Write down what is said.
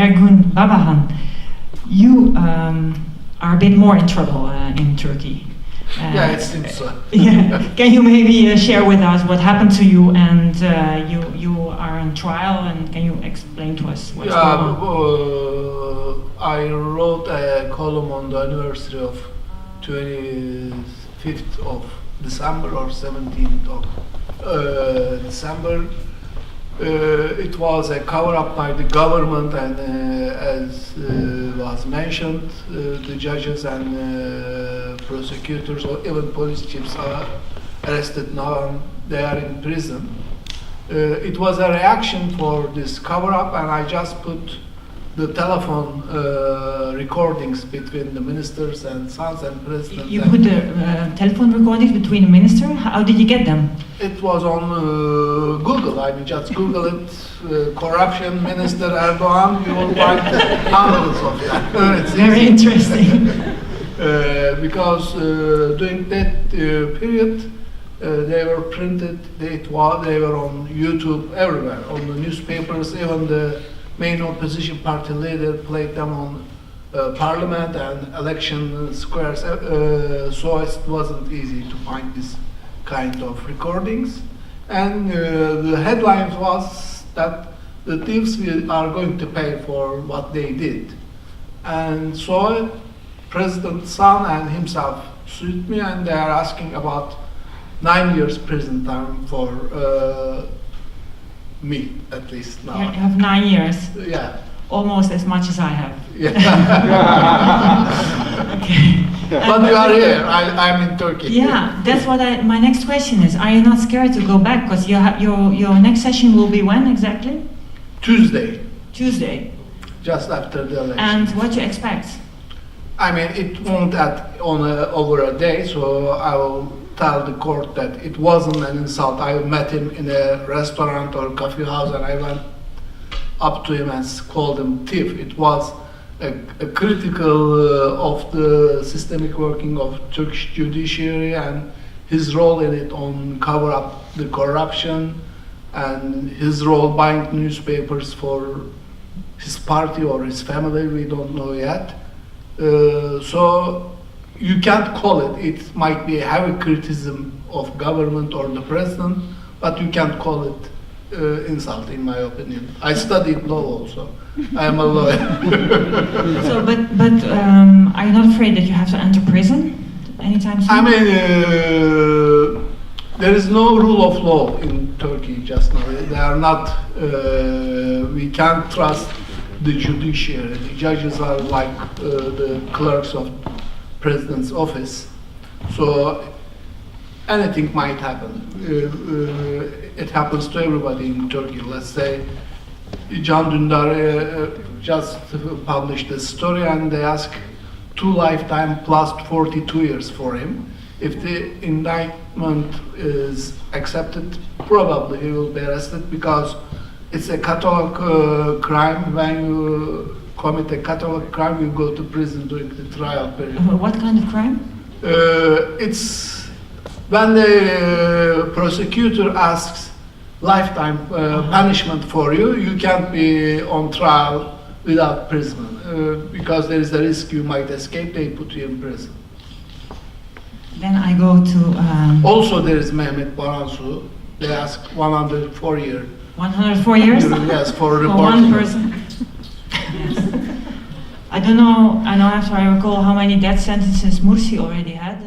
Ergun Babahan, you are a bit more in trouble in Turkey. Yeah, it seems so. Yeah. Can you maybe share with us what happened to you, and you are on trial, and can you explain to us what's going on? I wrote a column on the anniversary of 25th of December or 17th of December. It was a cover-up by the government, and as was mentioned, the judges and prosecutors or even police chiefs are arrested now and they are in prison. It was a reaction for this cover-up, and I just put the telephone recordings between the ministers and sons and president. You put the telephone recordings between the minister? How did you get them? It was on Google. I mean, just Google it, corruption minister Erdogan, you will find hundreds of them. It's very easy. interesting. Because during that period, they were printed, they were on YouTube, everywhere, on the newspapers, even the main opposition party leader played them on parliament and election squares, so it wasn't easy to find this kind of recordings. And the headline was that the thieves are going to pay for what they did. And so President San and himself sued me, and they are asking about 9 years prison time for me, at least now. You have 9 years. Yeah. Almost as much as I have. Yeah. Okay. But you are here. I'm in Turkey. Yeah, that's what my next question is. Are you not scared to go back? Because your next session will be when exactly? Tuesday. Tuesday. Just after the election. And what you expect? I mean, it won't over a day, so I will tell the court that it wasn't an insult. I met him in a restaurant or coffee house, and I went up to him and called him thief. It was a critical of the systemic working of Turkish judiciary and his role in it on cover up the corruption, and his role buying newspapers for his party or his family, we don't know yet. So you can't call it. It might be a heavy criticism of government or the president, but you can't call it insult, in my opinion. I studied law also. I am a lawyer. So, but are you not afraid that you have to enter prison anytime soon? I mean, there is no rule of law in Turkey just now. They are not. We can't trust the judiciary. The judges are like the clerks of president's office. So anything might happen. It happens to everybody in Turkey. Let's say Can Dündar just published a story, and they ask 2 lifetime plus 42 years for him. If the indictment is accepted, probably he will be arrested, because it's a catalog crime. When you commit a catalog crime, you go to prison during the trial period. What kind of crime? It's when the prosecutor asks lifetime punishment for you, you can't be on trial without prison, because there is a risk you might escape. They put you in prison. Then I go to... Also there is Mehmet Baransu. They ask 104 years. 104 years? Yes, for For reporting. one person. Yes. I don't know, after I recall how many death sentences Mursi already had.